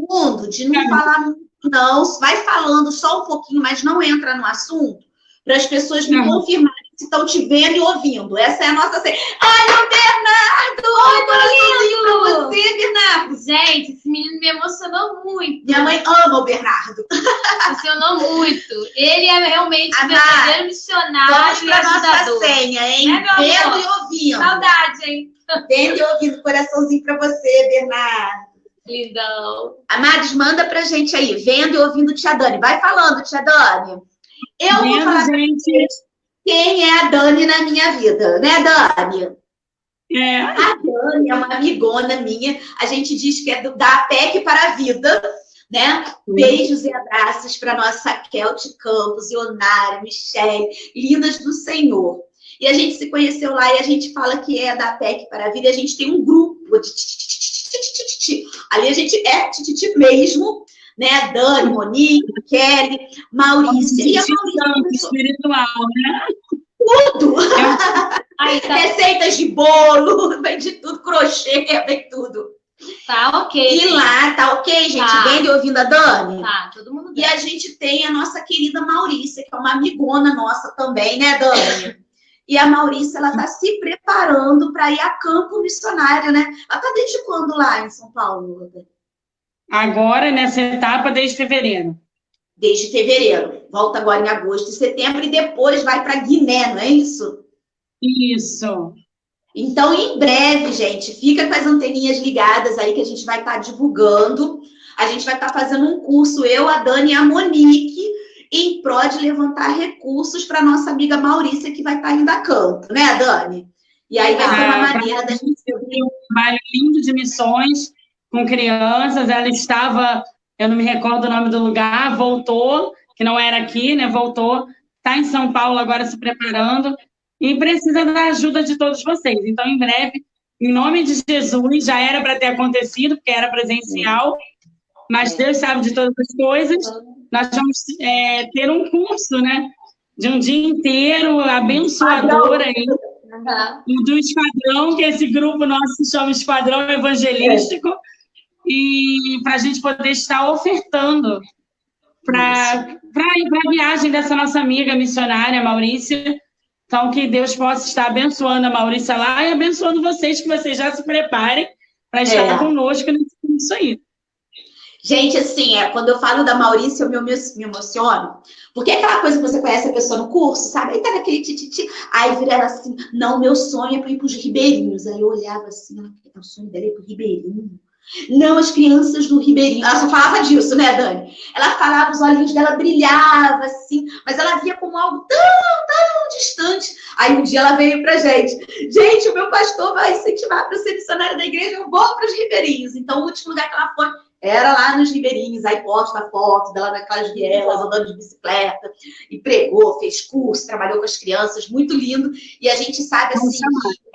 segundo de não falar muito, não. Vai falando só um pouquinho, mas não entra no assunto, para as pessoas me confirmarem se estão te vendo e ouvindo. Essa é a nossa... Olha o Bernardo! Oi, coraçãozinho pra você, Bernardo! Gente, esse menino me emocionou muito. Minha mãe ama o Bernardo. Emocionou muito. Ele é realmente o verdadeiro missionário. Vamos para nossa senha, hein? Vendo e ouvindo. Saudade, hein? Vendo e ouvindo, coraçãozinho para você, Bernardo. Lindão. Amados, manda pra gente aí, vendo e ouvindo Tia Dani. Vai falando, Tia Dani. Eu vou falar pra vocês quem é a Dani na minha vida, né, Dani? A Dani é uma amigona minha. A gente diz que é da APEC para a vida, né? Beijos e abraços para nossa Kelty Campos, Ionara, Michele, lindas do Senhor. E a gente se conheceu lá e a gente fala que é da APEC para a vida. A gente tem um grupo de ali a gente é mesmo, né? Dani, Monique, Kelly, Maurícia. E a Maurícia espiritual, né? Tudo! Receitas de bolo, vem de tudo, crochê, vem tudo. Tá ok. E lá, tá ok, gente? Vendo e ouvindo a Dani? Tá, todo mundo bem. E a gente tem a nossa querida Maurícia, que é uma amigona nossa também, né, Dani? E a Maurícia, ela tá se preparando para ir a campo missionário, né? Ela tá desde quando lá em São Paulo? Agora, nessa etapa, desde fevereiro. Desde fevereiro. Volta agora em agosto e setembro e depois vai para Guiné, não é isso? Isso. Então, em breve, gente, fica com as anteninhas ligadas aí que a gente vai estar divulgando. A gente vai estar fazendo um curso, eu, a Dani e a Monique, em prol de levantar recursos para nossa amiga Maurícia, que vai estar indo a campo, né, Dani? E aí vai ser uma maneira da gente ter um trabalho lindo de missões com crianças. Ela estava, eu não me recordo o nome do lugar, voltou, que não era aqui, né? Voltou, está em São Paulo agora se preparando e precisa da ajuda de todos vocês. Então, em breve, em nome de Jesus, já era para ter acontecido, porque era presencial, mas Deus sabe de todas as coisas. Nós vamos ter um curso, né? De um dia inteiro, abençoador aí, do Esquadrão, que esse grupo nosso se chama Esquadrão Evangelístico, e para a gente poder estar ofertando para ir para a viagem dessa nossa amiga missionária, Maurícia. Então, que Deus possa estar abençoando a Maurícia lá e abençoando vocês, que vocês já se preparem para estar conosco nesse curso aí. Gente, assim, quando eu falo da Maurícia, eu me emociono, porque é aquela coisa que você conhece a pessoa no curso, sabe? Aí tá naquele tititi, aí vira ela assim, não, meu sonho é para ir para os ribeirinhos. Aí eu olhava assim, o sonho dela é para o ribeirinho. Não, as crianças do Ribeirinho. Ela só falava disso, né, Dani? Ela falava, os olhinhos dela brilhavam, assim, mas ela via como algo tão distante. Aí um dia ela veio pra gente. Gente, o meu pastor vai incentivar para ser missionária da igreja, eu vou para os Ribeirinhos. Então, o último lugar que ela foi era lá nos Ribeirinhos. Aí posta foto dela naquelas vielas, andando de bicicleta, e pregou, fez curso, trabalhou com as crianças, muito lindo. E a gente sabe, assim,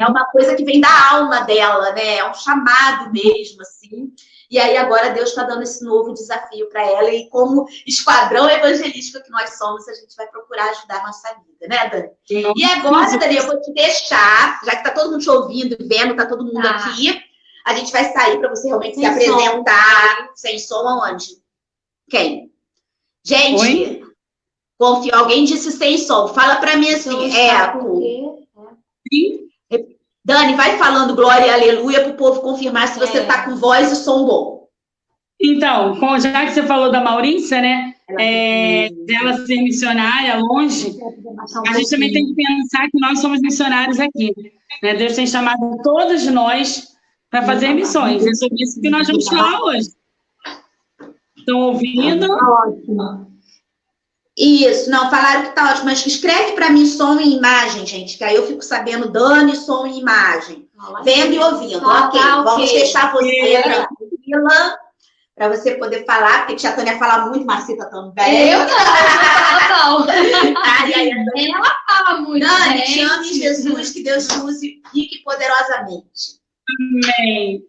é uma coisa que vem da alma dela, né? É um chamado mesmo, assim. E aí agora Deus está dando esse novo desafio para ela, e como esquadrão evangelístico que nós somos, a gente vai procurar ajudar a nossa vida, né, Dani? E agora, Dani, eu vou te deixar, já que está todo mundo te ouvindo e vendo, está todo mundo aqui, a gente vai sair para você realmente se apresentar. Sem som aonde? Quem? Gente, confio. Alguém disse sem som. Fala para mim assim, eco. Dani, vai falando glória e aleluia para o povo confirmar se você está com voz e som bom. Então, já que você falou da Maurícia, né? Dela ser missionária longe, a gente também tem que pensar que nós somos missionários aqui, né? Deus tem chamado todos nós para fazer missões. É sobre isso que nós vamos falar hoje. Estão ouvindo? Ótimo. Isso, não, falaram que tá ótimo, mas escreve para mim som e imagem, gente, que aí eu fico sabendo, Dani, som e imagem. Vendo e ouvindo, ok. Vamos deixar você tranquila, para você poder falar, porque tia Tânia fala muito, Marcita também. Eu não. Ela fala muito. Dani, te ame em Jesus, que Deus te use rique e poderosamente. Amém.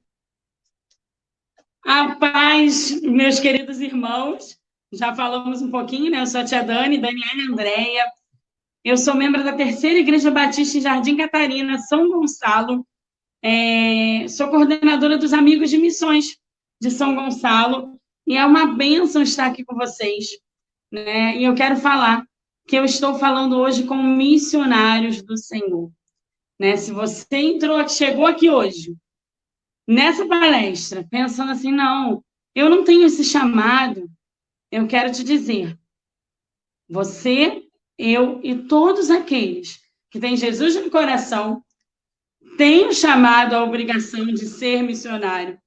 A paz, meus queridos irmãos. Já falamos um pouquinho, né? Eu sou a tia Dani, Daniela Andréia. Eu sou membro da Terceira Igreja Batista em Jardim Catarina, São Gonçalo. Sou coordenadora dos Amigos de Missões de São Gonçalo. E é uma bênção estar aqui com vocês, né? E eu quero falar que eu estou falando hoje com missionários do Senhor, né? Se você chegou aqui hoje, nessa palestra, pensando assim, não, eu não tenho esse chamado, eu quero te dizer, você, eu e todos aqueles que têm Jesus no coração, têm o chamado, a obrigação de ser missionário.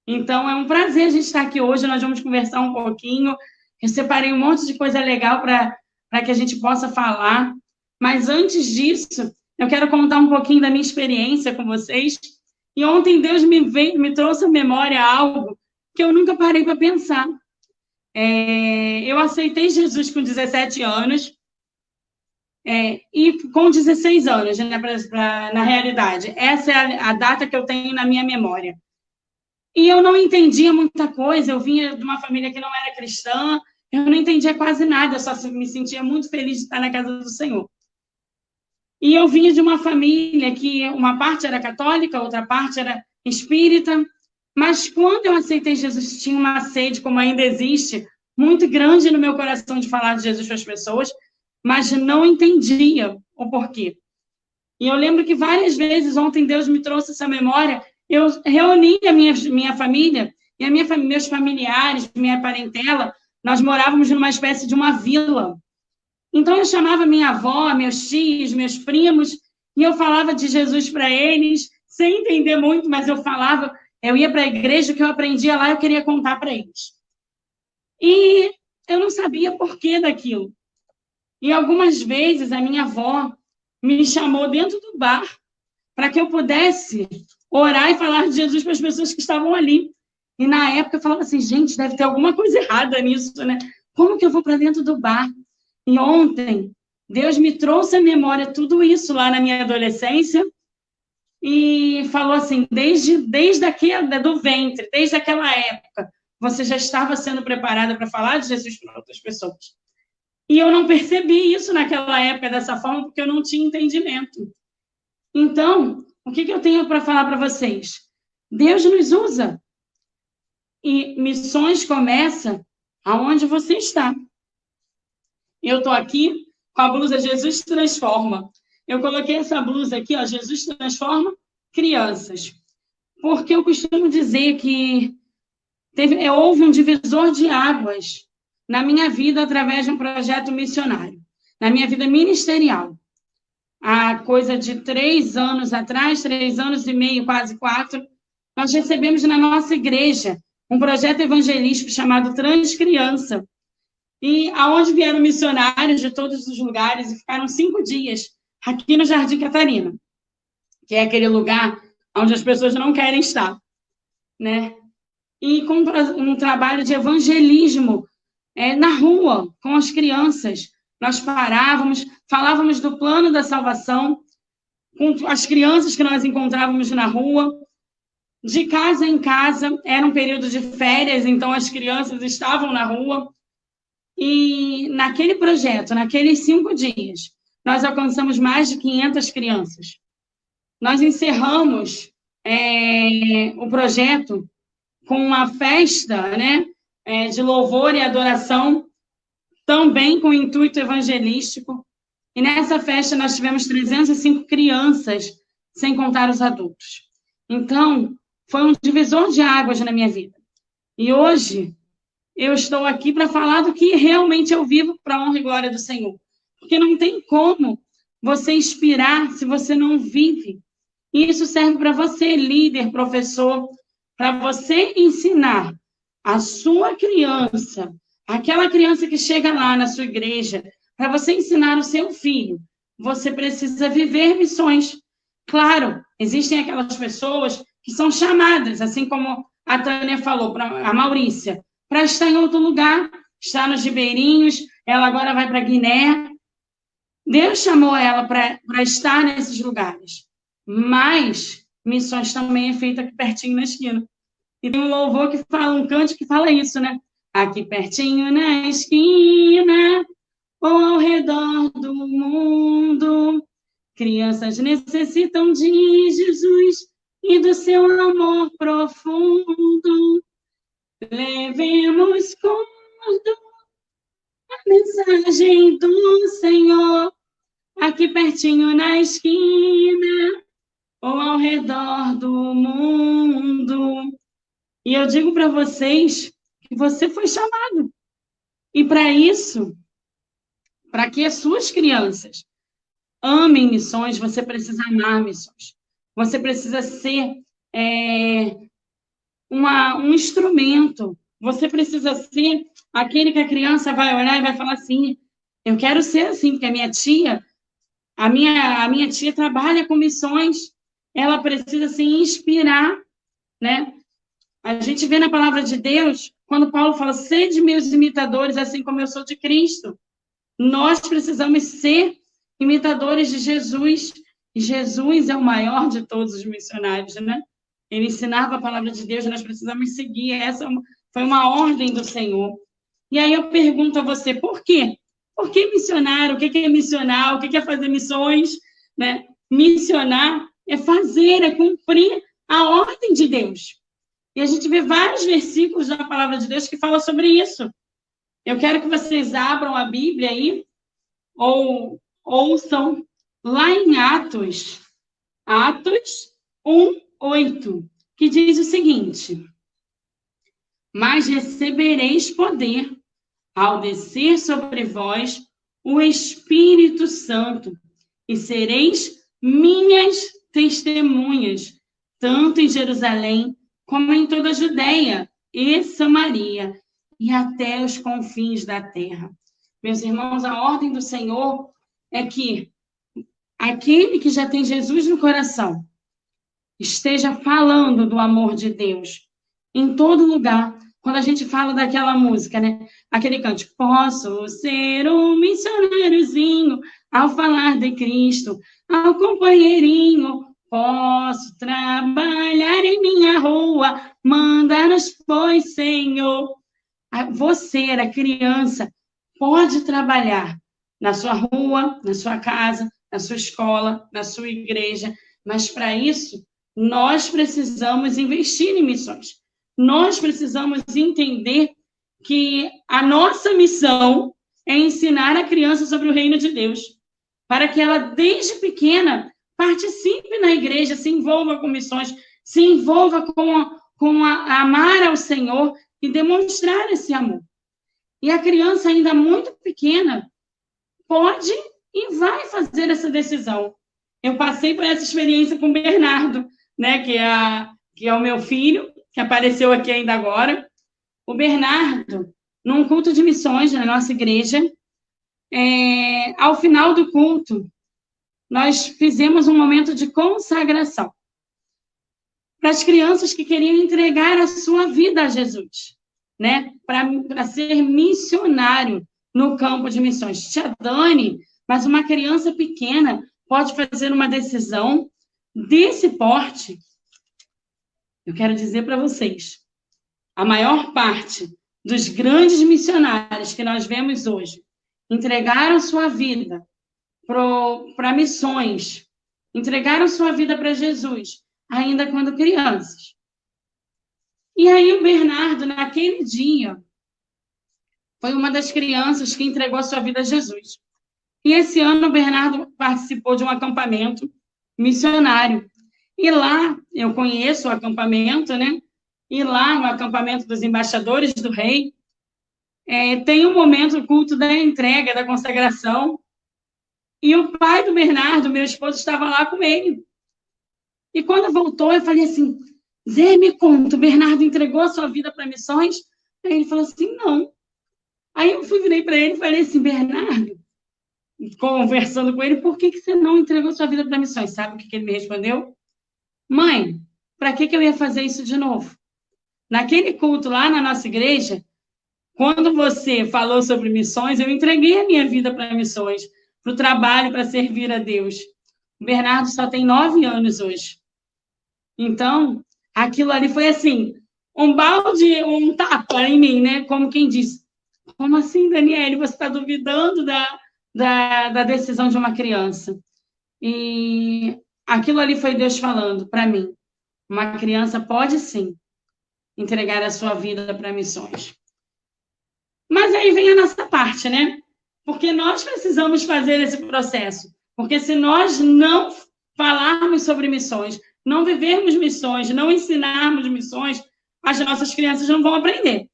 Então, é um prazer a gente estar aqui hoje, nós vamos conversar um pouquinho. Eu separei um monte de coisa legal para que a gente possa falar. Mas, antes disso, eu quero contar um pouquinho da minha experiência com vocês. E ontem Deus me trouxe à memória algo que eu nunca parei para pensar. Eu aceitei Jesus com 17 anos, e com 16 anos, né, na realidade. Essa é a data que eu tenho na minha memória. E eu não entendia muita coisa, eu vinha de uma família que não era cristã, eu não entendia quase nada, eu só me sentia muito feliz de estar na casa do Senhor. E eu vinha de uma família que uma parte era católica, outra parte era espírita, mas quando eu aceitei Jesus, tinha uma sede, como ainda existe, muito grande no meu coração de falar de Jesus para as pessoas, mas não entendia o porquê. E eu lembro que várias vezes, ontem Deus me trouxe essa memória, eu reuni a minha família, e meus familiares, minha parentela, nós morávamos numa espécie de uma vila. Então, eu chamava minha avó, meus tios, meus primos, e eu falava de Jesus para eles, sem entender muito, mas eu falava, eu ia para a igreja, o que eu aprendia lá, eu queria contar para eles. E eu não sabia porquê daquilo. E algumas vezes a minha avó me chamou dentro do bar para que eu pudesse orar e falar de Jesus para as pessoas que estavam ali. E na época eu falava assim, gente, deve ter alguma coisa errada nisso, né? Como que eu vou para dentro do bar? E ontem, Deus me trouxe à memória tudo isso lá na minha adolescência e falou assim, desde aquele, do ventre, desde aquela época, você já estava sendo preparada para falar de Jesus para outras pessoas. E eu não percebi isso naquela época dessa forma, porque eu não tinha entendimento. Então, o que eu tenho para falar para vocês? Deus nos usa. E missões começam aonde você está. Eu estou aqui com a blusa Jesus Transforma. Eu coloquei essa blusa aqui, ó, Jesus Transforma Crianças. Porque eu costumo dizer que houve um divisor de águas na minha vida através de um projeto missionário, na minha vida ministerial. Há coisa de 3 anos atrás, 3 anos e meio, quase 4, nós recebemos na nossa igreja um projeto evangelístico chamado Transcriança, e aonde vieram missionários de todos os lugares e ficaram 5 dias aqui no Jardim Catarina, que é aquele lugar onde as pessoas não querem estar, né? E com um trabalho de evangelismo na rua, com as crianças. Nós parávamos, falávamos do plano da salvação, com as crianças que nós encontrávamos na rua, de casa em casa, era um período de férias, então as crianças estavam na rua, e naquele projeto, naqueles 5 dias, nós alcançamos mais de 500 crianças. Nós encerramos o projeto com uma festa, né, de louvor e adoração, também com intuito evangelístico. E nessa festa nós tivemos 305 crianças, sem contar os adultos. Então, foi um divisor de águas na minha vida. E hoje, eu estou aqui para falar do que realmente eu vivo para a honra e glória do Senhor. Porque não tem como você inspirar se você não vive. E isso serve para você, líder, professor, para você ensinar a sua criança, aquela criança que chega lá na sua igreja, para você ensinar o seu filho, você precisa viver missões. Claro, existem aquelas pessoas que são chamadas, assim como a Tânia falou, a Maurícia, para estar em outro lugar, está nos Ribeirinhos, ela agora vai para Guiné. Deus chamou ela para estar nesses lugares. Mas missões também é feita aqui pertinho na esquina. E tem um louvor que fala, um cântico que fala isso, né? Aqui pertinho na esquina, ou ao redor do mundo, crianças necessitam de Jesus e do seu amor profundo. Levemos conto a mensagem do Senhor, aqui pertinho na esquina, ou ao redor do mundo. E eu digo para vocês que você foi chamado. E para isso, para que as suas crianças amem missões, você precisa amar missões. Você precisa ser um instrumento. Você precisa ser aquele que a criança vai olhar e vai falar assim, eu quero ser assim, porque a minha tia trabalha com missões, ela precisa se inspirar, né? A gente vê na palavra de Deus, quando Paulo fala, sede meus imitadores, assim como eu sou de Cristo. Nós precisamos ser imitadores de Jesus. E Jesus é o maior de todos os missionários, né? Ele ensinava a palavra de Deus, nós precisamos seguir. Essa foi uma ordem do Senhor. E aí eu pergunto a você, por quê? Por que missionário? O que é missionar? O que é fazer missões? Né? Missionar é fazer, é cumprir a ordem de Deus. E a gente vê vários versículos da palavra de Deus que falam sobre isso. Eu quero que vocês abram a Bíblia aí, ou ouçam lá em Atos 1:8, que diz o seguinte: mas recebereis poder ao descer sobre vós o Espírito Santo, e sereis minhas testemunhas, tanto em Jerusalém, como em toda a Judéia e Samaria, e até os confins da terra. Meus irmãos, a ordem do Senhor é que aquele que já tem Jesus no coração esteja falando do amor de Deus em todo lugar. Quando a gente fala daquela música, né? Aquele cântico, posso ser um missionáriozinho ao falar de Cristo, ao companheirinho, posso trabalhar em minha rua, manda-nos, pois, Senhor. Você, era criança, pode trabalhar na sua rua, na sua casa, na sua escola, na sua igreja, mas para isso, nós precisamos investir em missões. Nós precisamos entender que a nossa missão é ensinar a criança sobre o reino de Deus, para que ela, desde pequena, participe na igreja, se envolva com missões, se envolva com amar ao Senhor e demonstrar esse amor. E a criança, ainda muito pequena, pode e vai fazer essa decisão. Eu passei por essa experiência com o Bernardo, né, que é o meu filho, que apareceu aqui ainda agora. O Bernardo, num culto de missões na nossa igreja, ao final do culto, nós fizemos um momento de consagração para as crianças que queriam entregar a sua vida a Jesus, né, para ser missionário no campo de missões. Tia Dani, mas uma criança pequena pode fazer uma decisão desse porte. Eu quero dizer para vocês, a maior parte dos grandes missionários que nós vemos hoje entregaram sua vida para missões, entregaram sua vida para Jesus, ainda quando crianças. E aí o Bernardo, naquele dia, foi uma das crianças que entregou sua vida a Jesus. E esse ano o Bernardo participou de um acampamento missionário. E lá, eu conheço o acampamento, né? E lá, no acampamento dos embaixadores do rei, tem um momento, o culto da entrega, da consagração. E o pai do Bernardo, meu esposo, estava lá com ele. E quando voltou, eu falei assim, Zé, me conta, o Bernardo entregou a sua vida para missões? Aí ele falou assim, não. Aí eu virei para ele e falei assim, Bernardo, conversando com ele, por que você não entregou sua vida para missões? Sabe o que ele me respondeu? Mãe, para que eu ia fazer isso de novo? Naquele culto lá na nossa igreja, quando você falou sobre missões, eu entreguei a minha vida para missões, para o trabalho, para servir a Deus. O Bernardo só tem 9 anos hoje. Então, aquilo ali foi assim, um balde, um tapa em mim, né? Como quem diz, como assim, Daniele, você está duvidando da decisão de uma criança? E aquilo ali foi Deus falando para mim. Uma criança pode sim entregar a sua vida para missões. Mas aí vem a nossa parte, né? Porque nós precisamos fazer esse processo. Porque se nós não falarmos sobre missões, não vivermos missões, não ensinarmos missões, as nossas crianças não vão aprender,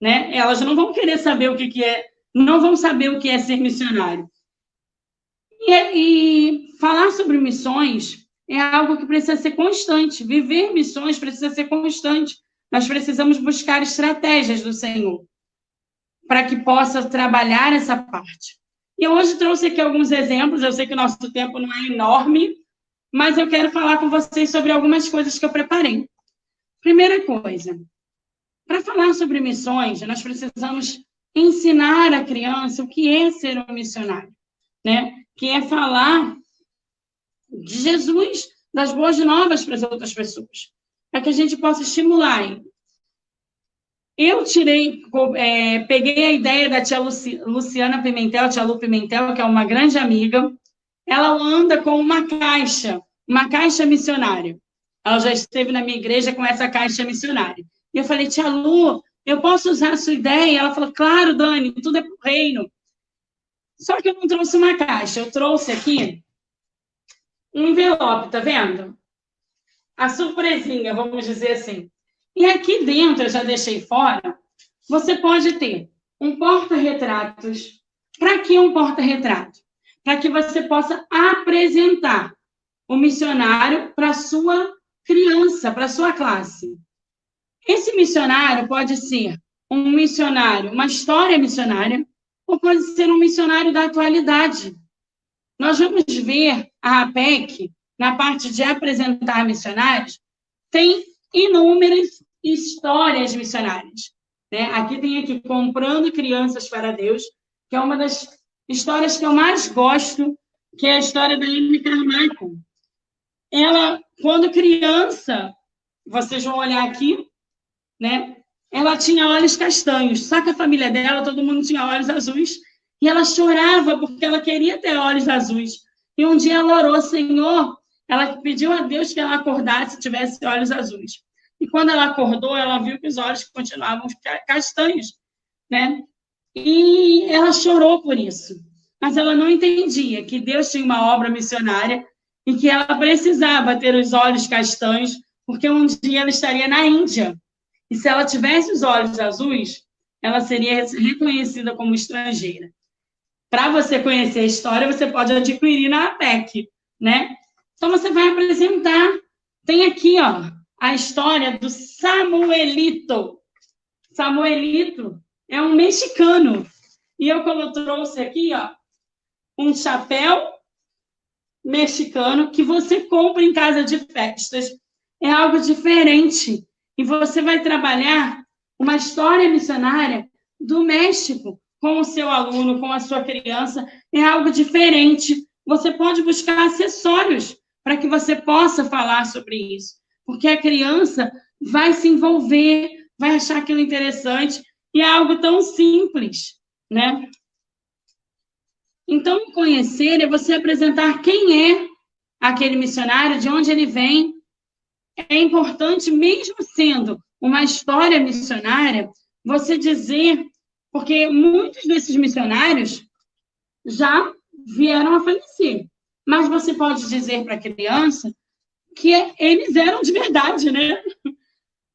né? Elas não vão querer saber o que é, não vão saber o que é ser missionário. E falar sobre missões é algo que precisa ser constante. Viver missões precisa ser constante. Nós precisamos buscar estratégias do Senhor para que possa trabalhar essa parte. E eu hoje trouxe aqui alguns exemplos. Eu sei que o nosso tempo não é enorme, mas eu quero falar com vocês sobre algumas coisas que eu preparei. Primeira coisa, para falar sobre missões, nós precisamos ensinar a criança o que é ser um missionário, né? Que é falar de Jesus, das boas novas para as outras pessoas, para que a gente possa estimular. Eu peguei a ideia da tia Luciana Pimentel, tia Lu Pimentel, que é uma grande amiga. Ela anda com uma caixa missionária. Ela já esteve na minha igreja com essa caixa missionária. E eu falei, tia Lu, eu posso usar a sua ideia? Ela falou, claro, Dani, tudo é para o reino. Só que eu não trouxe uma caixa, eu trouxe aqui um envelope, tá vendo? A surpresinha, vamos dizer assim. E aqui dentro, eu já deixei fora, você pode ter um porta-retratos. Para que um porta-retrato? Para que você possa apresentar o missionário para a sua criança, para a sua classe. Esse missionário pode ser um missionário, uma história missionária, ou pode ser um missionário da atualidade. Nós vamos ver a APEC, na parte de apresentar missionários, tem inúmeras histórias missionárias, né? Aqui tem Comprando Crianças para Deus, que é uma das histórias que eu mais gosto, que é a história da Amy Carmichael. Ela, quando criança, vocês vão olhar aqui, né? Ela tinha olhos castanhos, só que a família dela, todo mundo tinha olhos azuis, e ela chorava porque ela queria ter olhos azuis. E um dia ela orou, Senhor, ela pediu a Deus que ela acordasse e tivesse olhos azuis. E quando ela acordou, ela viu que os olhos continuavam castanhos, né? E ela chorou por isso. Mas ela não entendia que Deus tinha uma obra missionária e que ela precisava ter os olhos castanhos, porque um dia ela estaria na Índia. E se ela tivesse os olhos azuis, ela seria reconhecida como estrangeira. Para você conhecer a história, você pode adquirir na APEC, né? Então, você vai apresentar. Tem aqui, ó, a história do Samuelito. Samuelito é um mexicano. E eu trouxe aqui, ó, um chapéu mexicano que você compra em casa de festas. É algo diferente. E você vai trabalhar uma história missionária do México com o seu aluno, com a sua criança. É algo diferente. Você pode buscar acessórios para que você possa falar sobre isso. Porque a criança vai se envolver, vai achar aquilo interessante. E é algo tão simples, né? Então, conhecer é você apresentar quem é aquele missionário, de onde ele vem. É importante, mesmo sendo uma história missionária, você dizer, porque muitos desses missionários já vieram a falecer. Mas você pode dizer para a criança que eles eram de verdade, né?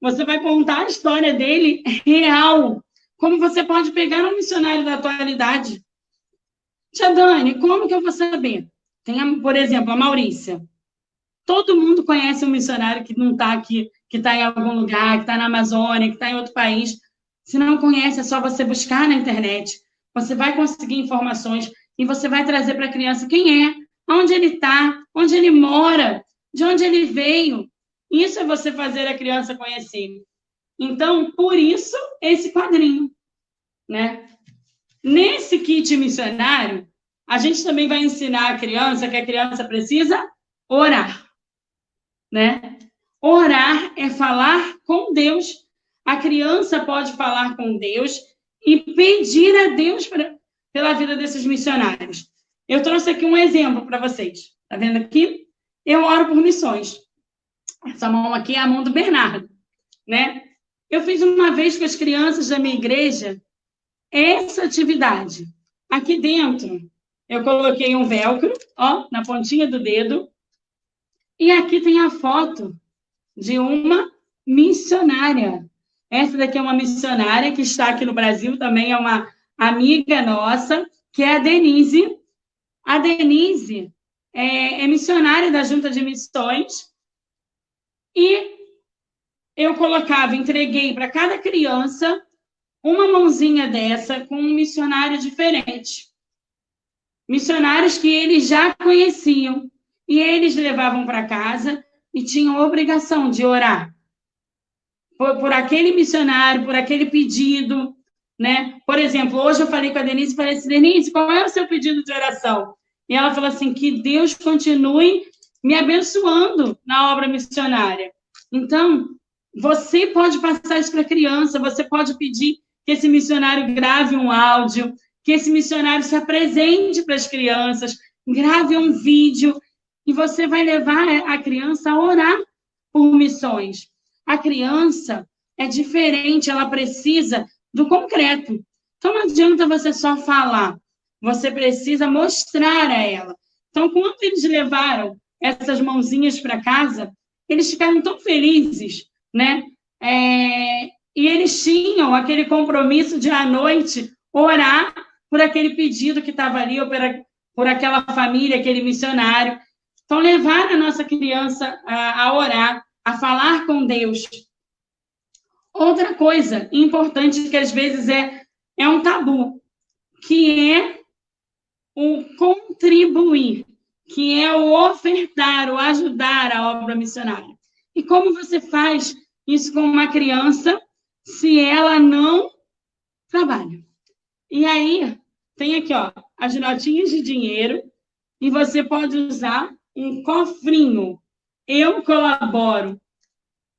Você vai contar a história dele real. Como você pode pegar um missionário da atualidade. Tia Dani, como que eu vou saber? Tem, por exemplo, a Maurícia. Todo mundo conhece um missionário que não está aqui, que está em algum lugar, que está na Amazônia, que está em outro país. Se não conhece, é só você buscar na internet. Você vai conseguir informações e você vai trazer para a criança quem é, onde ele está, onde ele mora, de onde ele veio. Isso é você fazer a criança conhecer. Então, por isso, esse quadrinho, né? Nesse kit missionário, a gente também vai ensinar a criança que a criança precisa orar, né? Orar é falar com Deus. A criança pode falar com Deus e pedir a Deus pela vida desses missionários. Eu trouxe aqui um exemplo para vocês. Tá vendo aqui? Eu oro por missões. Essa mão aqui é a mão do Bernardo, né? Eu fiz uma vez com as crianças da minha igreja essa atividade. Aqui dentro, eu coloquei um velcro, ó, na pontinha do dedo, e aqui tem a foto de uma missionária. Essa daqui é uma missionária que está aqui no Brasil, também é uma amiga nossa, que é a Denise. A Denise é missionária da Junta de Missões, e eu entreguei para cada criança uma mãozinha dessa com um missionário diferente. Missionários que eles já conheciam, e eles levavam para casa e tinham a obrigação de orar por aquele missionário, por aquele pedido, né? Por exemplo, hoje eu falei com a Denise e falei assim, Denise, qual é o seu pedido de oração? E ela falou assim, que Deus continue me abençoando na obra missionária. Então, você pode passar isso para a criança, você pode pedir que esse missionário grave um áudio, que esse missionário se apresente para as crianças, grave um vídeo, e você vai levar a criança a orar por missões. A criança é diferente, ela precisa do concreto. Então, não adianta você só falar, você precisa mostrar a ela. Então, quando eles levaram essas mãozinhas para casa, eles ficaram tão felizes, né? E eles tinham aquele compromisso de, à noite, orar por aquele pedido que estava ali, ou por aquela família, aquele missionário. Então, levar a nossa criança a orar, a falar com Deus. Outra coisa importante que, às vezes, é um tabu, que é o contribuir, que é o ofertar, o ajudar a obra missionária. E como você faz isso com uma criança se ela não trabalha? E aí, tem aqui, ó, as notinhas de dinheiro, e você pode usar um cofrinho. Eu colaboro.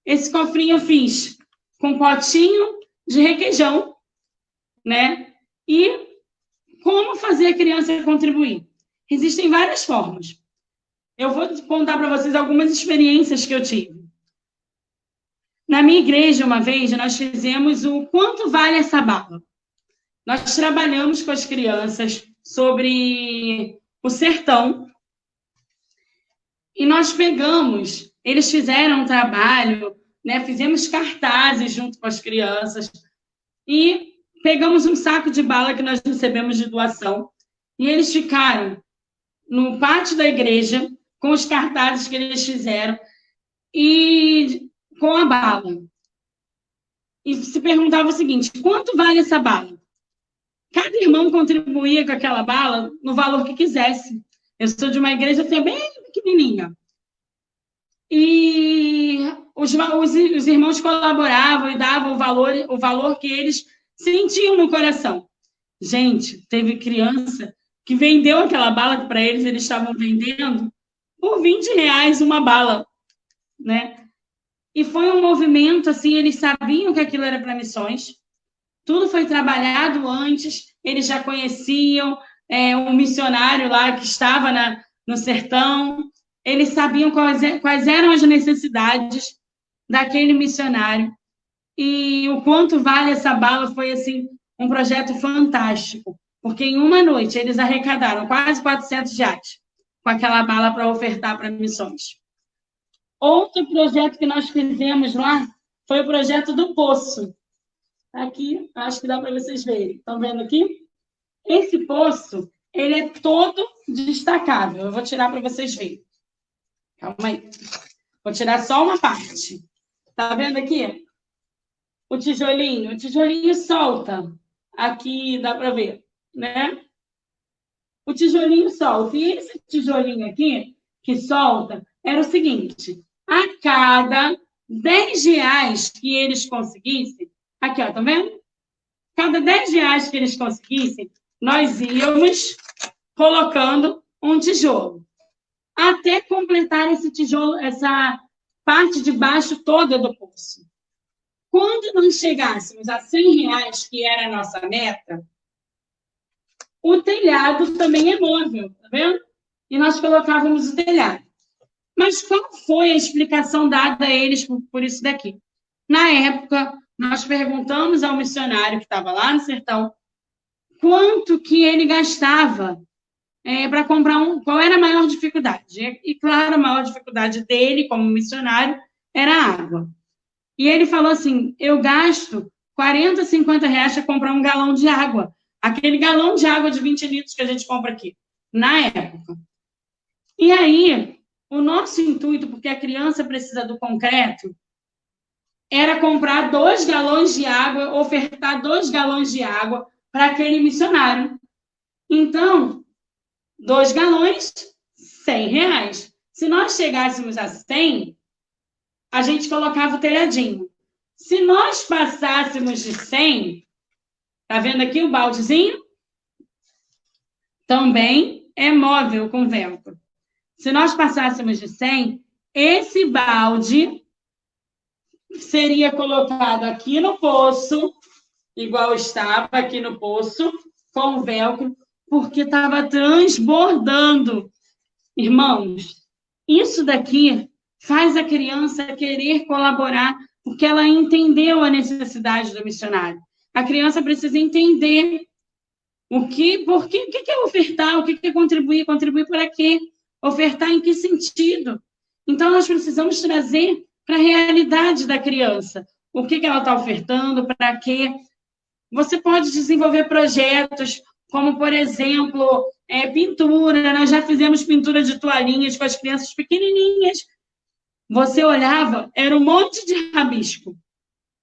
Esse cofrinho eu fiz com potinho de requeijão, né? E como fazer a criança contribuir? Existem várias formas. Eu vou contar para vocês algumas experiências que eu tive. Na minha igreja, uma vez, nós fizemos o Quanto Vale Essa Bala? Nós trabalhamos com as crianças sobre o sertão, e nós pegamos, eles fizeram um trabalho, né? Fizemos cartazes junto com as crianças, e pegamos um saco de bala que nós recebemos de doação, e eles ficaram no pátio da igreja, com os cartazes que eles fizeram, e com a bala. E se perguntava o seguinte, quanto vale essa bala? Cada irmão contribuía com aquela bala no valor que quisesse. Eu sou de uma igreja assim, bem pequenininha. E os irmãos colaboravam e davam o valor que eles sentiam no coração. Gente, teve criança que vendeu aquela bala para eles estavam vendendo por R$20 uma bala, né? E foi um movimento, assim, eles sabiam que aquilo era para missões, tudo foi trabalhado antes, eles já conheciam um missionário lá que estava no sertão, eles sabiam quais eram as necessidades daquele missionário, e o Quanto Vale Essa Bala foi, assim, um projeto fantástico, porque em uma noite eles arrecadaram quase R$400 com aquela bala para ofertar para missões. Outro projeto que nós fizemos lá foi o projeto do Poço. Aqui, acho que dá para vocês verem. Estão vendo aqui? Esse poço, ele é todo destacável. Eu vou tirar para vocês verem. Calma aí. Vou tirar só uma parte. Está vendo aqui? O tijolinho solta. Aqui dá para ver, né? O tijolinho solta. E esse tijolinho aqui, que solta, era o seguinte, a cada R$10 que eles conseguissem, aqui, ó, tá vendo? Cada R$10 que eles conseguissem, nós íamos colocando um tijolo, até completar esse tijolo, essa parte de baixo toda do poço. Quando nós chegássemos a R$100, que era a nossa meta, o telhado também é móvel, tá vendo? E nós colocávamos o telhado. Mas qual foi a explicação dada a eles por isso daqui? Na época, nós perguntamos ao missionário que estava lá no sertão quanto que ele gastava para comprar qual era a maior dificuldade. E, claro, a maior dificuldade dele, como missionário, era a água. E ele falou assim, eu gasto 40, 50 reais para comprar um galão de água. Aquele galão de água de 20 litros que a gente compra aqui, na época. E aí, o nosso intuito, porque a criança precisa do concreto, era comprar 2 galões de água, ofertar 2 galões de água para aquele missionário. Então, 2 galões, 100 reais. Se nós chegássemos a 100, a gente colocava o telhadinho. Se nós passássemos de 100, tá vendo aqui o baldezinho? Também é móvel com vento. Se nós passássemos de 100, esse balde seria colocado aqui no poço, igual estava aqui no poço, com velcro, porque estava transbordando. Irmãos, isso daqui faz a criança querer colaborar, porque ela entendeu a necessidade do missionário. A criança precisa entender o que é ofertar, o que é contribuir, contribuir para quê? Ofertar em que sentido? Então, nós precisamos trazer para a realidade da criança. O que ela está ofertando, para quê? Você pode desenvolver projetos, como, por exemplo, pintura. Nós já fizemos pintura de toalhinhas com as crianças pequenininhas. Você olhava, era um monte de rabisco,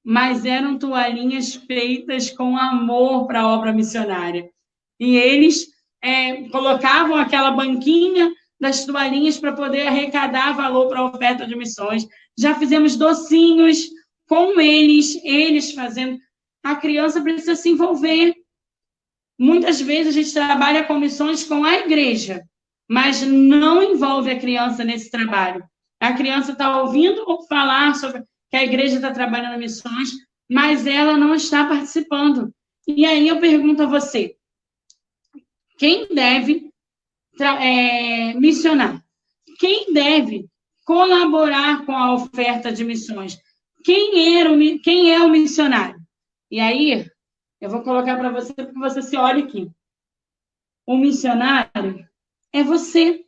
mas eram toalhinhas feitas com amor para a obra missionária. E eles colocavam aquela banquinha das toalhinhas para poder arrecadar valor para a oferta de missões. Já fizemos docinhos com eles fazendo. A criança precisa se envolver. Muitas vezes a gente trabalha com missões com a igreja, mas não envolve a criança nesse trabalho. A criança está ouvindo falar sobre que a igreja está trabalhando missões, mas ela não está participando. E aí eu pergunto a você, quem deve missionar? Quem deve colaborar com a oferta de missões? Quem é o missionário? E aí, eu vou colocar para você, para que você se olhe aqui. O missionário é você.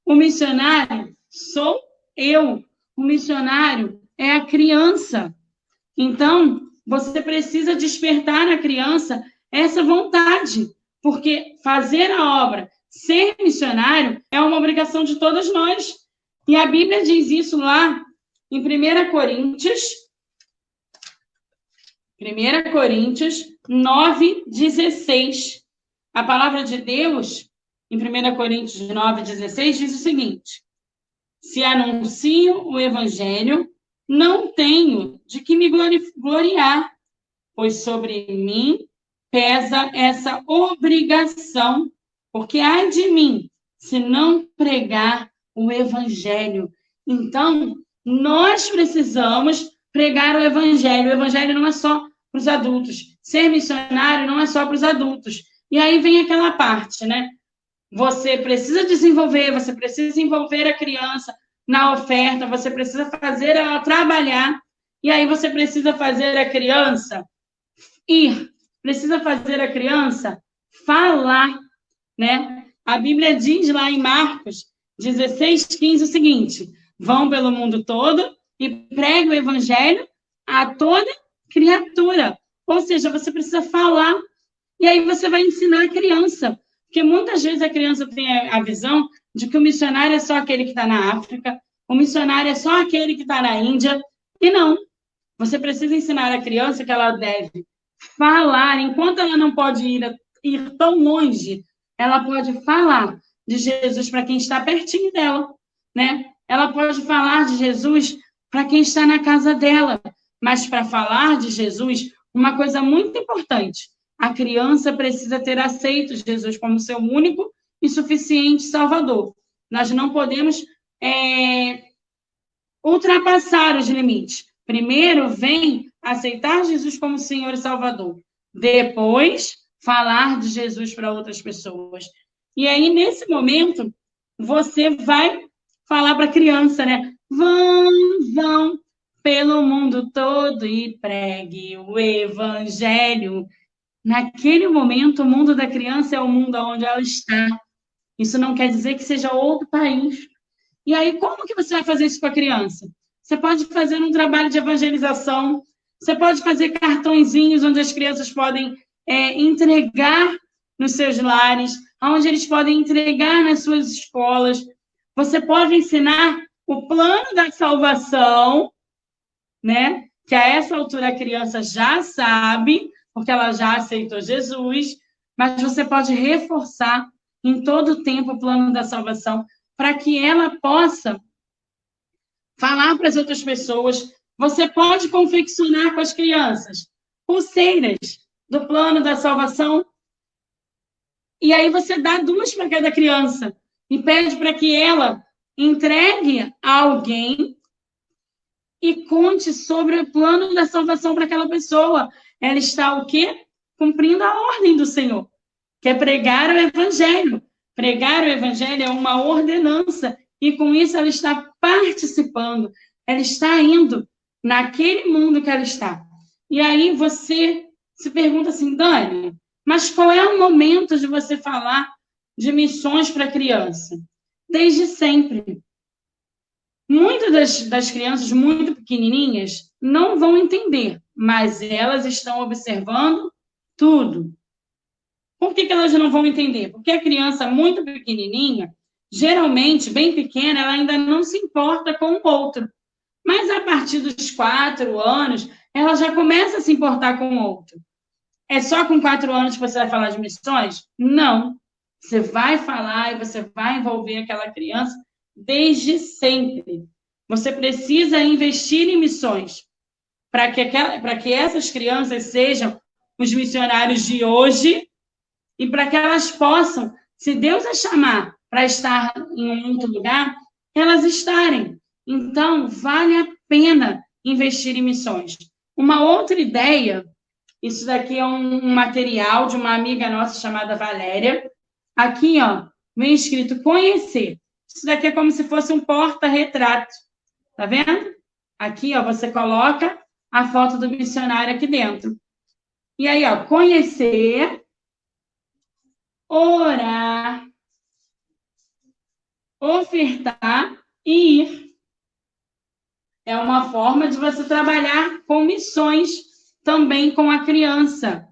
O missionário sou eu. O missionário é a criança. Então, você precisa despertar na criança essa vontade, porque fazer a obra, ser missionário, é uma obrigação de todos nós. E a Bíblia diz isso lá em 1 Coríntios 9:16. A palavra de Deus, em 1 Coríntios 9:16, diz o seguinte: se anuncio o evangelho, não tenho de que me gloriar, pois sobre mim pesa essa obrigação, porque ai de mim se não pregar o evangelho. Então, nós precisamos pregar o evangelho. O evangelho não é só para os adultos. Ser missionário não é só para os adultos. E aí vem aquela parte, né? Você precisa desenvolver, você precisa envolver a criança na oferta, você precisa fazer ela trabalhar, e aí você precisa fazer a criança ir, precisa fazer a criança falar, né? A Bíblia diz lá em Marcos 16:15 o seguinte: vão pelo mundo todo e preguem o evangelho a toda criatura. Ou seja, você precisa falar, e aí você vai ensinar a criança. Porque muitas vezes a criança tem a visão de que o missionário é só aquele que está na África, o missionário é só aquele que está na Índia, e não. Você precisa ensinar a criança que ela deve falar, enquanto ela não pode ir tão longe, ela pode falar de Jesus para quem está pertinho dela, né? Ela pode falar de Jesus para quem está na casa dela, mas para falar de Jesus, uma coisa muito importante, a criança precisa ter aceito Jesus como seu único e suficiente Salvador. Nós não podemos ultrapassar os limites. Primeiro vem aceitar Jesus como Senhor e Salvador. Depois, falar de Jesus para outras pessoas. E aí, nesse momento, você vai falar para a criança, né? Vão, pelo mundo todo e pregue o evangelho. Naquele momento, o mundo da criança é o mundo onde ela está. Isso não quer dizer que seja outro país. E aí, como que você vai fazer isso com a criança? Você pode fazer um trabalho de evangelização, você pode fazer cartõezinhos onde as crianças podem entregar nos seus lares, onde eles podem entregar nas suas escolas. Você pode ensinar o plano da salvação, né? Que a essa altura a criança já sabe, porque ela já aceitou Jesus, mas você pode reforçar em todo o tempo o plano da salvação, para que ela possa falar para as outras pessoas. Você pode confeccionar com as crianças pulseiras do plano da salvação, e aí você dá 2 para cada criança e pede para que ela entregue a alguém e conte sobre o plano da salvação para aquela pessoa. Ela está o quê? Cumprindo a ordem do Senhor, que é pregar o evangelho. Pregar o evangelho é uma ordenança, e com isso ela está participando, ela está indo naquele mundo que ela está. E aí você se pergunta assim, Dani, mas qual é o momento de você falar de missões para a criança? Desde sempre. Muitas das crianças muito pequenininhas não vão entender, mas elas estão observando tudo. Por que elas não vão entender? Porque a criança muito pequenininha, geralmente, bem pequena, ela ainda não se importa com o outro. Mas a partir dos 4 anos, ela já começa a se importar com o outro. É só com 4 anos que você vai falar de missões? Não. Você vai falar e você vai envolver aquela criança desde sempre. Você precisa investir em missões para que essas crianças sejam os missionários de hoje e para que elas possam, se Deus as chamar para estar em um outro lugar, elas estarem. Então, vale a pena investir em missões. Uma outra ideia, isso daqui é um material de uma amiga nossa chamada Valéria. Aqui, ó, vem escrito conhecer. Isso daqui é como se fosse um porta-retrato. Tá vendo? Aqui, ó, você coloca a foto do missionário aqui dentro. E aí, ó, conhecer, orar, ofertar e ir. É uma forma de você trabalhar com missões também com a criança.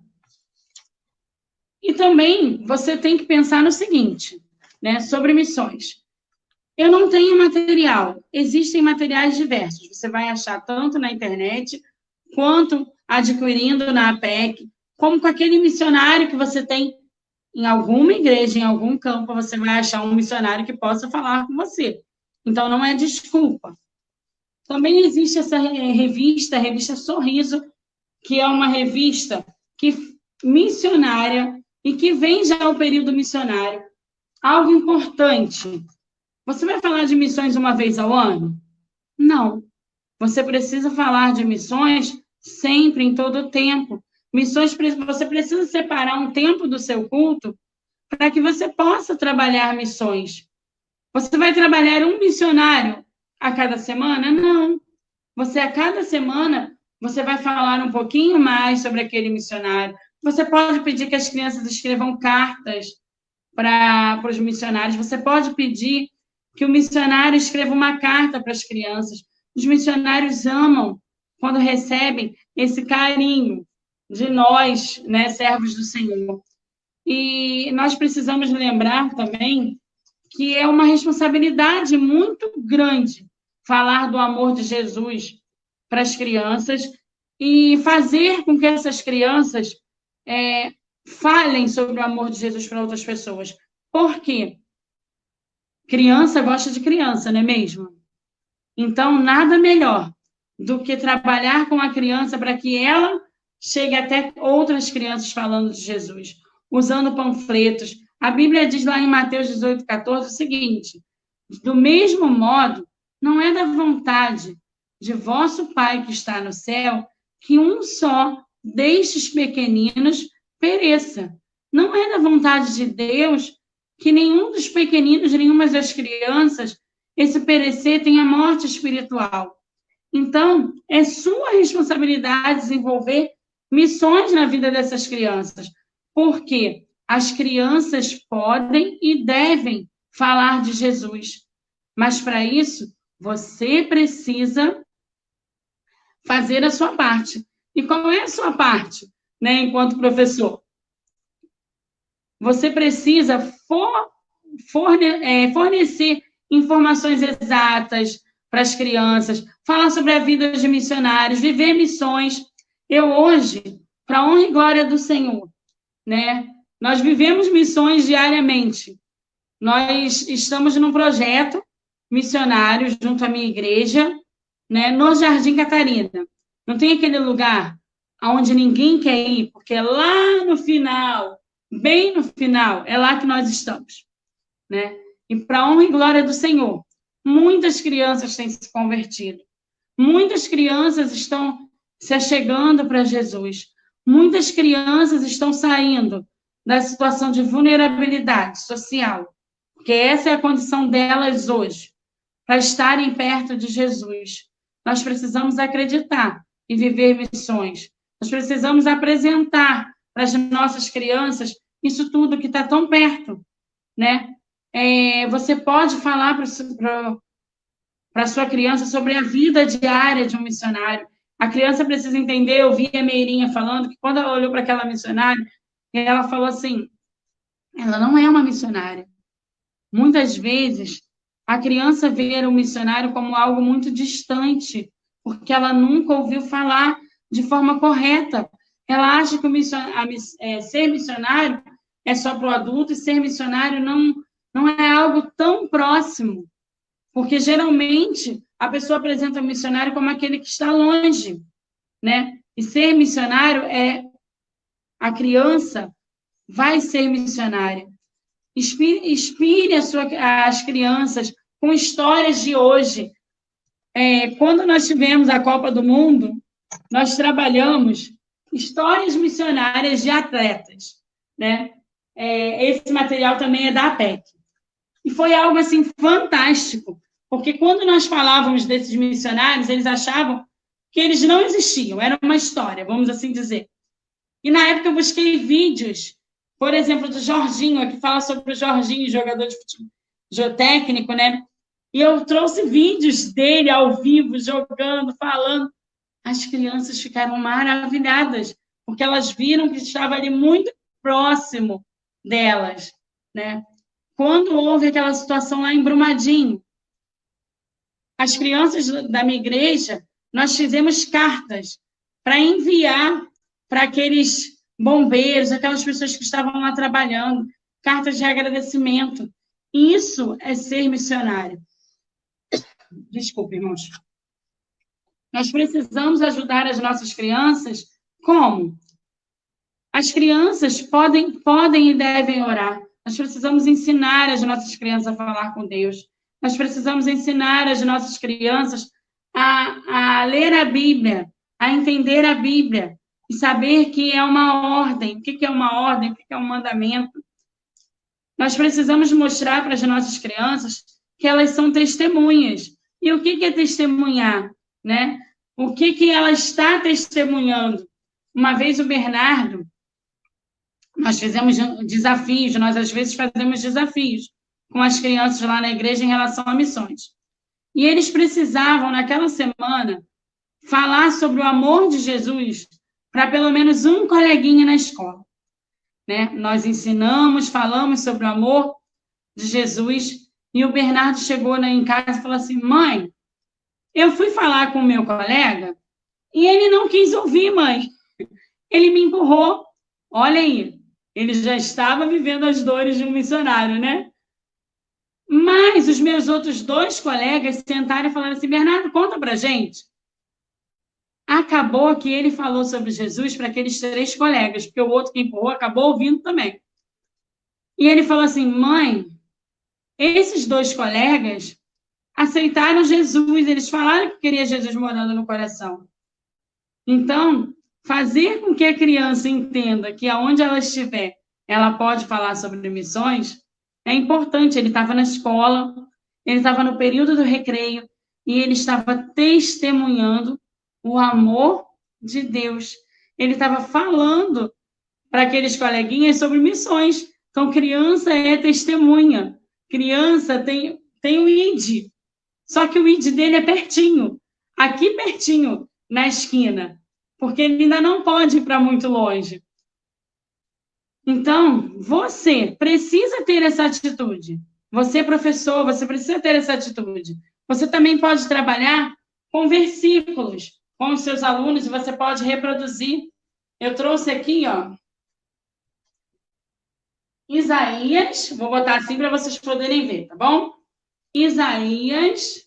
E também você tem que pensar no seguinte, né, sobre missões. Eu não tenho material. Existem materiais diversos. Você vai achar tanto na internet, quanto adquirindo na APEC, como com aquele missionário que você tem em alguma igreja, em algum campo, você vai achar um missionário que possa falar com você. Então, não é desculpa. Também existe essa revista, a revista Sorriso, que é uma revista missionária e que vem já ao período missionário. Algo importante. Você vai falar de missões uma vez ao ano? Não. Você precisa falar de missões sempre, em todo o tempo. Missões, você precisa separar um tempo do seu culto para que você possa trabalhar missões. Você vai trabalhar um missionário a cada semana? Não. Você, a cada semana, você vai falar um pouquinho mais sobre aquele missionário. Você pode pedir que as crianças escrevam cartas para os missionários. Você pode pedir que o missionário escreva uma carta para as crianças. Os missionários amam quando recebem esse carinho de nós, né, servos do Senhor. E nós precisamos lembrar também que é uma responsabilidade muito grande falar do amor de Jesus para as crianças e fazer com que essas crianças falem sobre o amor de Jesus para outras pessoas. Por quê? Criança gosta de criança, não é mesmo? Então, nada melhor do que trabalhar com a criança para que ela chegue até outras crianças falando de Jesus, usando panfletos. A Bíblia diz lá em Mateus 18,14 o seguinte: do mesmo modo, não é da vontade de vosso Pai que está no céu que um só destes pequeninos pereça. Não é da vontade de Deus que nenhum dos pequeninos, nenhuma das crianças, esse perecer tenha morte espiritual. Então, é sua responsabilidade desenvolver missões na vida dessas crianças, porque as crianças podem e devem falar de Jesus, mas para isso, você precisa fazer a sua parte. E qual é a sua parte, né, enquanto professor? Você precisa fornecer informações exatas para as crianças, falar sobre a vida de missionários, viver missões. Eu hoje, para a honra e glória do Senhor, né, nós vivemos missões diariamente. Nós estamos num projeto missionário junto à minha igreja, né, no Jardim Catarina. Não tem aquele lugar onde ninguém quer ir, porque é lá no final, bem no final, é lá que nós estamos, né? E para a honra e glória do Senhor, muitas crianças têm se convertido. Muitas crianças estão se achegando para Jesus. Muitas crianças estão saindo da situação de vulnerabilidade social, porque essa é a condição delas hoje, para estarem perto de Jesus. Nós precisamos acreditar e viver missões. Nós precisamos apresentar para as nossas crianças isso tudo que está tão perto, né? Você pode falar para a sua criança sobre a vida diária de um missionário. A criança precisa entender, eu vi a Meirinha falando, que quando ela olhou para aquela missionária, ela falou assim, ela não é uma missionária. Muitas vezes, a criança vê o missionário como algo muito distante, porque ela nunca ouviu falar de forma correta. Ela acha que ser missionário é só para o adulto, e ser missionário não é algo tão próximo, porque geralmente a pessoa apresenta o missionário como aquele que está longe, né? E ser missionário a criança vai ser missionária. Inspire as crianças com histórias de hoje. Quando nós tivemos a Copa do Mundo, nós trabalhamos histórias missionárias de atletas, né? Esse material também é da APEC. E foi algo, assim, fantástico, porque quando nós falávamos desses missionários, eles achavam que eles não existiam, era uma história, vamos assim dizer. E na época eu busquei vídeos, por exemplo, do Jorginho, que fala sobre o Jorginho, jogador de futebol técnico, né? E eu trouxe vídeos dele ao vivo, jogando, falando. As crianças ficaram maravilhadas, porque elas viram que estava ali muito próximo delas, né? Quando houve aquela situação lá em Brumadinho, as crianças da minha igreja, nós fizemos cartas para enviar para aqueles bombeiros, aquelas pessoas que estavam lá trabalhando, cartas de agradecimento. Isso é ser missionário. Desculpe, irmãos. Nós precisamos ajudar as nossas crianças como? As crianças podem e devem orar. Nós precisamos ensinar as nossas crianças a falar com Deus. Nós precisamos ensinar as nossas crianças a ler a Bíblia, a entender a Bíblia e saber que é uma ordem. O que é uma ordem? O que é um mandamento? Nós precisamos mostrar para as nossas crianças que elas são testemunhas. E o que é testemunhar, né? O que ela está testemunhando? Uma vez o Bernardo, nós fizemos desafios, nós às vezes fazemos desafios com as crianças lá na igreja em relação a missões. E eles precisavam, naquela semana, falar sobre o amor de Jesus para pelo menos um coleguinha na escola, né? Nós ensinamos, falamos sobre o amor de Jesus, e o Bernardo chegou em casa e falou assim, mãe, eu fui falar com o meu colega e ele não quis ouvir, mãe. Ele me empurrou. Olha aí, ele já estava vivendo as dores de um missionário, né? Mas os meus outros 2 colegas sentaram e falaram assim, Bernardo, conta pra gente. Acabou que ele falou sobre Jesus para aqueles 3 colegas, porque o outro que empurrou acabou ouvindo também. E ele falou assim, mãe, esses 2 colegas aceitaram Jesus, eles falaram que queria Jesus morando no coração. Então, fazer com que a criança entenda que aonde ela estiver, ela pode falar sobre missões, é importante. Ele estava na escola, ele estava no período do recreio, e ele estava testemunhando o amor de Deus. Ele estava falando para aqueles coleguinhas sobre missões. Então, criança é testemunha. Criança tem o ID. Só que o ID dele é pertinho. Aqui pertinho, na esquina. Porque ele ainda não pode ir para muito longe. Então, você precisa ter essa atitude. Você, professor, você precisa ter essa atitude. Você também pode trabalhar com versículos com os seus alunos e você pode reproduzir. Eu trouxe aqui, ó, Isaías, vou botar assim para vocês poderem ver, tá bom? Isaías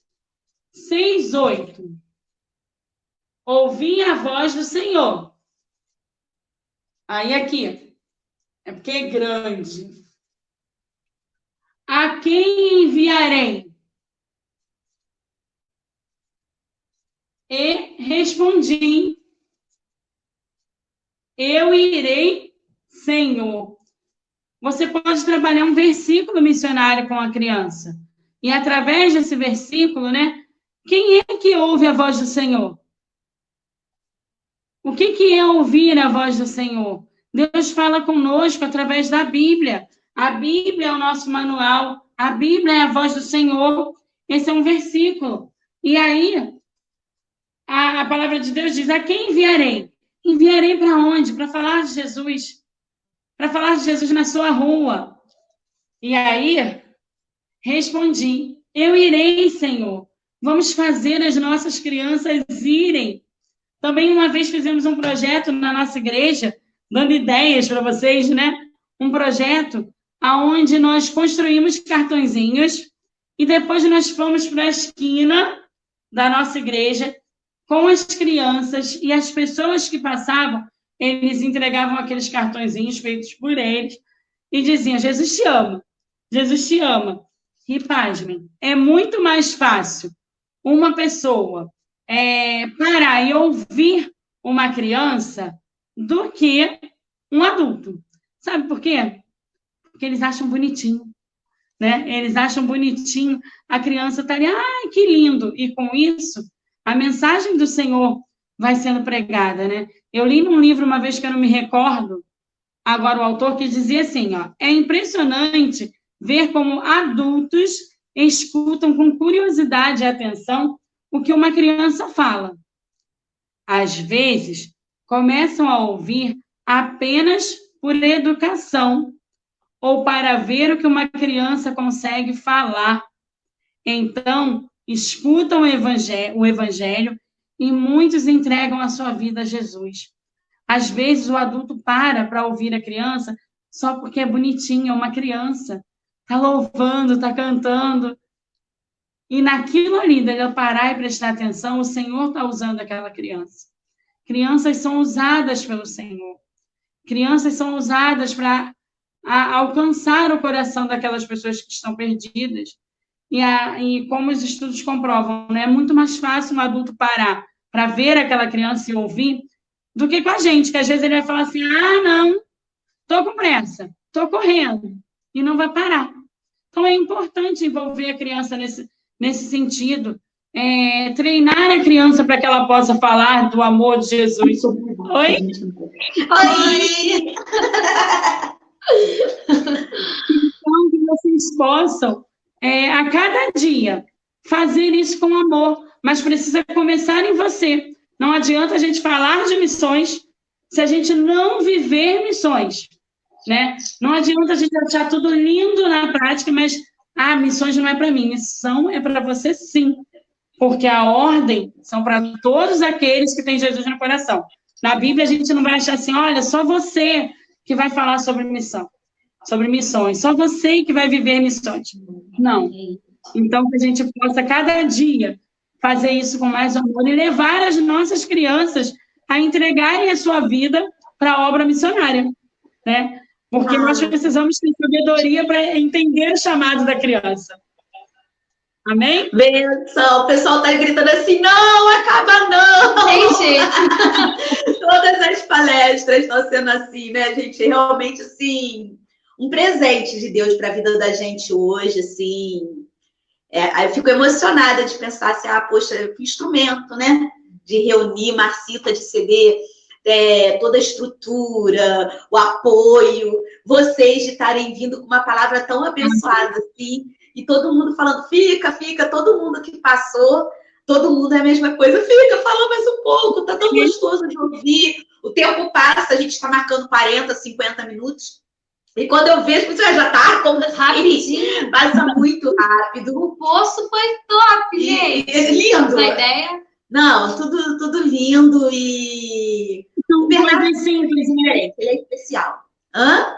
6:8. Ouvi a voz do Senhor. Aí aqui, é porque é grande. A quem enviarei? E respondi, eu irei, Senhor. Você pode trabalhar um versículo missionário com a criança. E através desse versículo, né? Quem é que ouve a voz do Senhor? O que é ouvir a voz do Senhor? Deus fala conosco através da Bíblia. A Bíblia é o nosso manual. A Bíblia é a voz do Senhor. Esse é um versículo. E aí, a palavra de Deus diz, a quem enviarei? Enviarei para onde? Para falar de Jesus. Para falar de Jesus na sua rua. E aí, respondi, eu irei, Senhor. Vamos fazer as nossas crianças irem. Também uma vez fizemos um projeto na nossa igreja, dando ideias para vocês, né? Um projeto onde nós construímos cartõezinhos e depois nós fomos para a esquina da nossa igreja com as crianças e as pessoas que passavam, eles entregavam aqueles cartõezinhos feitos por eles e diziam, Jesus te ama, Jesus te ama. E, pasmem, é muito mais fácil uma pessoa parar e ouvir uma criança do que um adulto. Sabe por quê? Porque eles acham bonitinho, né? Eles acham bonitinho a criança estar ali, ai, que lindo! E com isso, a mensagem do Senhor vai sendo pregada, né? Eu li num livro uma vez que eu não me recordo, agora o autor, que dizia assim, ó, é impressionante ver como adultos escutam com curiosidade e atenção o que uma criança fala. Às vezes, começam a ouvir apenas por educação ou para ver o que uma criança consegue falar. Então, escutam o evangelho e muitos entregam a sua vida a Jesus. Às vezes, o adulto para ouvir a criança só porque é bonitinha, é uma criança. Está louvando, está cantando. E naquilo ali, dele parar e prestar atenção, o Senhor está usando aquela criança. Crianças são usadas pelo Senhor. Crianças são usadas para alcançar o coração daquelas pessoas que estão perdidas. E como os estudos comprovam, né, é muito mais fácil um adulto parar para ver aquela criança e ouvir do que com a gente, que às vezes ele vai falar assim, não, estou com pressa, estou correndo, e não vai parar. Então, é importante envolver a criança nesse sentido, treinar a criança para que ela possa falar do amor de Jesus. Oi? Oi! Então, que vocês possam, a cada dia, fazer isso com amor, mas precisa começar em você. Não adianta a gente falar de missões se a gente não viver missões, né? Não adianta a gente achar tudo lindo na prática, mas, missões não é para mim. Missão é para você, sim. Porque a ordem são para todos aqueles que têm Jesus no coração. Na Bíblia, a gente não vai achar assim, olha, só você que vai falar sobre missão, sobre missões. Só você que vai viver missões. Não. Então, que a gente possa, cada dia, fazer isso com mais amor e levar as nossas crianças a entregarem a sua vida para a obra missionária, né? Porque nós precisamos ter sabedoria para entender o chamado da criança. Amém? Benção. O pessoal tá gritando assim, não, acaba não! Tem jeito. Todas as palestras estão sendo assim, né, gente? Realmente, assim, um presente de Deus para a vida da gente hoje, assim. Aí eu fico emocionada de pensar assim, poxa, que instrumento, né? De reunir Marcita, de ceder toda a estrutura, o apoio, vocês de estarem vindo com uma palavra tão abençoada assim, e todo mundo falando, fica, todo mundo que passou, todo mundo é a mesma coisa, fala mais um pouco, tá tão gostoso de ouvir, o tempo passa, a gente está marcando 40, 50 minutos, e quando eu vejo, você já tá como rapidinho, passa muito rápido. O poço foi top, gente. Lindo. Essa ideia. Não, tudo lindo e... São coisas simples, né? Ele é especial. Hã?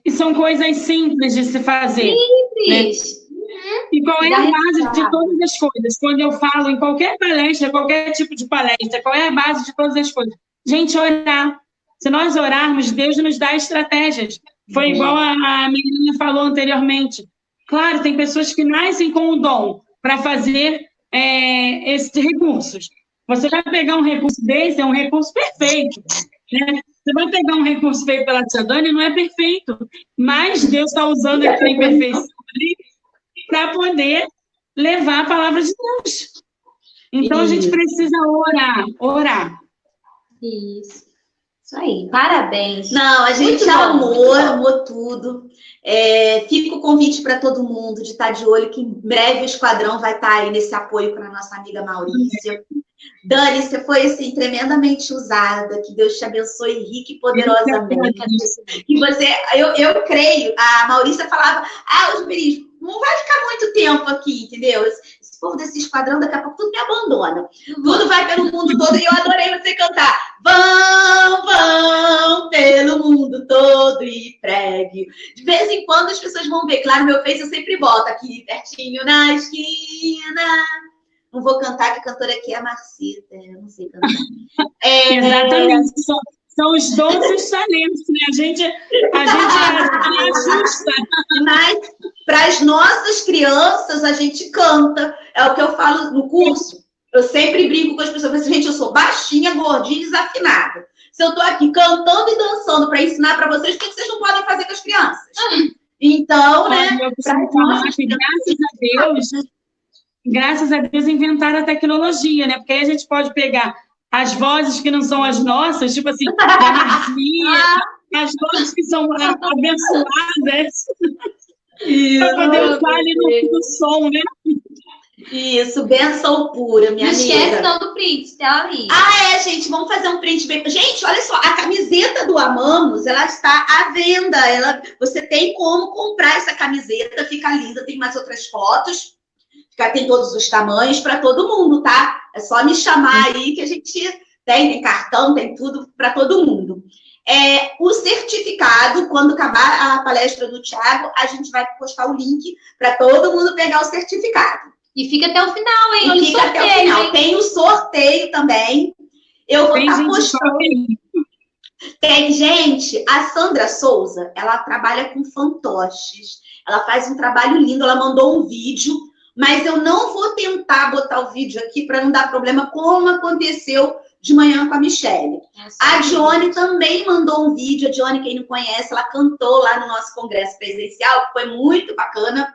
E são coisas simples de se fazer. Simples. Né? E qual é a base de todas as coisas? Quando eu falo em qualquer palestra, qualquer tipo de palestra, qual é a base de todas as coisas? Gente, orar. Se nós orarmos, Deus nos dá estratégias. Foi igual a menina falou anteriormente. Claro, tem pessoas que nascem com o dom para fazer esses recursos. Você vai pegar um recurso desse, é um recurso perfeito. Né? Você vai pegar um recurso feito pela tia Dani, não é perfeito. Mas Deus está usando aquela imperfeição para poder levar a palavra de Deus. Então, a gente precisa orar. Isso aí, parabéns. Não, a gente amou tudo. Fica o convite para todo mundo de estar de olho, que em breve o Esquadrão vai estar aí nesse apoio para a nossa amiga Maurícia. Dani, você foi assim, tremendamente usada, que Deus te abençoe rica e poderosamente. E eu creio, a Maurícia falava, os miris, não vai ficar muito tempo aqui, entendeu? Esse povo desse Esquadrão, daqui a pouco tudo me abandona. Tudo vai pelo mundo todo, e eu adorei você cantar. Vão pelo mundo todo e pregue. De vez em quando as pessoas vão ver, claro, meu Face eu sempre boto aqui pertinho na esquina. Não vou cantar, que a cantora aqui é a Marcita, eu não sei cantar. Exatamente, são os dons e os talentos, né? A gente ajusta. Mas para as nossas crianças, a gente canta. É o que eu falo no curso. Eu sempre brinco com as pessoas, gente, eu sou baixinha, gordinha e desafinada. Se eu estou aqui cantando e dançando para ensinar para vocês, o que vocês não podem fazer com as crianças? Então, né? Graças a Deus inventaram a tecnologia, né? Porque aí a gente pode pegar as vozes que não são as nossas, tipo assim, da Marcinha, as vozes que são abençoadas, para poder usar ali no som, né? Isso, benção pura, minha amiga. Não esquece não do print, tá ali. Gente, vamos fazer um print bem... Gente, olha só, a camiseta do Amamos, ela está à venda. Você tem como comprar essa camiseta, fica linda, tem mais outras fotos. Tem todos os tamanhos para todo mundo, tá? É só me chamar aí que a gente tem cartão, tem tudo para todo mundo. O certificado, quando acabar a palestra do Thiago, a gente vai postar o link para todo mundo pegar o certificado. E fica até o final, hein? E fica até o final. Hein? Tem o sorteio também. Eu vou estar postando. Tem, gente, a Sandra Souza, ela trabalha com fantoches. Ela faz um trabalho lindo, ela mandou um vídeo, mas eu não vou tentar botar o vídeo aqui para não dar problema, como aconteceu de manhã com a Michelle. A Dione também mandou um vídeo. A Dione, quem não conhece, ela cantou lá no nosso congresso presencial, que foi muito bacana.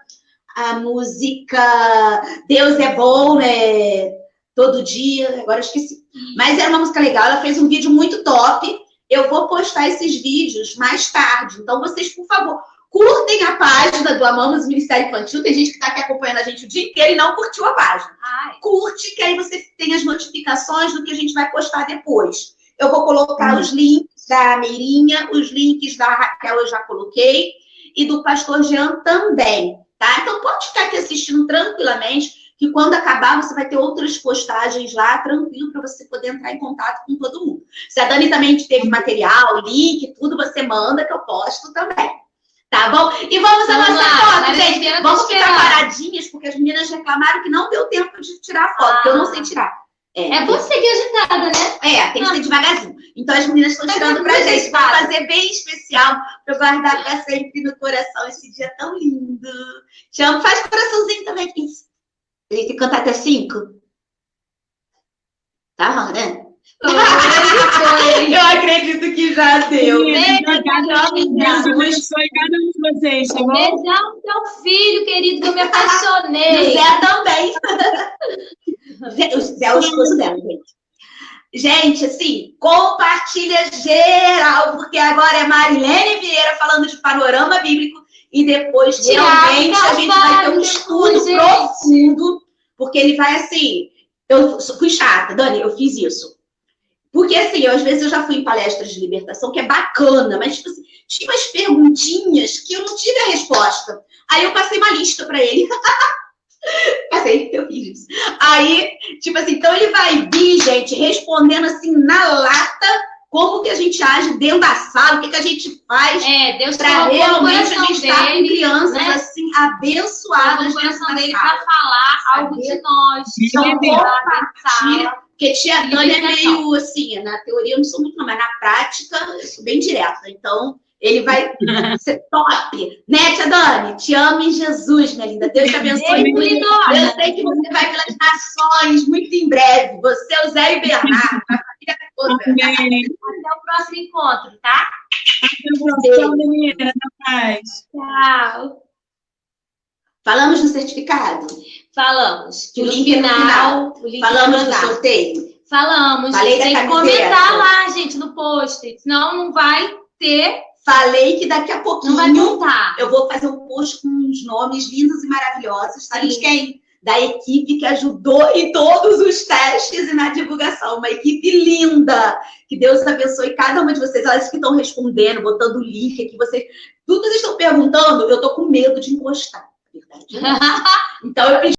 A música Deus é Bom, né? Todo dia, agora eu esqueci. Mas era uma música legal, ela fez um vídeo muito top. Eu vou postar esses vídeos mais tarde. Então, vocês, por favor, curtem a página do Amamos Ministério Infantil. Tem gente que está aqui acompanhando a gente o dia inteiro e não curtiu a página. Curte, que aí você tem as notificações do que a gente vai postar depois. Eu vou colocar os links da Meirinha, os links da Raquel eu já coloquei, e do Pastor Jean também. Tá? Então, pode ficar aqui assistindo tranquilamente, que quando acabar, você vai ter outras postagens lá, tranquilo, para você poder entrar em contato com todo mundo. Se a Dani também teve material, link, tudo, você manda, que eu posto também. Tá bom? E vamos à nossa foto, gente. Vamos ficar paradinhas, porque as meninas reclamaram que não deu tempo de tirar a foto, porque eu não sei tirar. Você que é agitada, né? Tem que ser devagarzinho. Então, as meninas estão tirando pra gente. Vou fazer bem especial pra eu guardar pra sempre no coração esse dia tão lindo. Te amo. Faz coraçãozinho também. A gente tem que cantar até 5? Tá, né? Eu acredito que já deu. Deus abençoe cada um de vocês, tá bom? Beijão pro teu filho, querido, que eu me apaixonei. E o Zé também. O Zé é o esposo dela, gente. Gente, assim, compartilha geral, porque agora é Marilene Vieira falando de panorama bíblico e depois, realmente, a gente vai ter um estudo profundo, porque ele vai assim... Eu fui chata, Dani, eu fiz isso. Porque, assim, às vezes eu já fui em palestras de libertação, que é bacana, mas, tipo assim, tinha umas perguntinhas que eu não tive a resposta. Aí eu passei uma lista para ele. Passei, eu fiz isso. Aí, tipo assim, então ele vai vir, gente, respondendo assim na lata, como que a gente age dentro da sala, o que a gente faz Deus para realmente a gente estar com dele, crianças, né? assim, abençoadas. O coração dele para falar algo de nós. Então, compartilha. Porque tia Dani é meio assim, na teoria eu não sou muito, não, mas na prática eu sou bem direta. Então, ele vai ser top. Né, tia Dani? Te amo em Jesus, minha linda. Deus te abençoe muito. Eu sei que você vai pelas nações muito em breve. Você, o Zé e o Bernardo. A família toda. Até o próximo encontro, tá? Tchau, menina. Até mais. Tchau. Falamos no certificado? Falamos. Que o link é no final. Falamos no sorteio? Falamos. Falei da tem que camiseta. comentar lá, gente, no post. Senão não vai ter. Falei que daqui a pouquinho Não vai contar. eu vou fazer um post com uns nomes lindos e maravilhosos. Sabe de quem? Da equipe que ajudou em todos os testes e na divulgação. Uma equipe linda. Que Deus abençoe cada uma de vocês. Elas que estão respondendo, botando o link aqui. Tudo que vocês estão perguntando, eu tô com medo de encostar. Verdade. Então eu pedi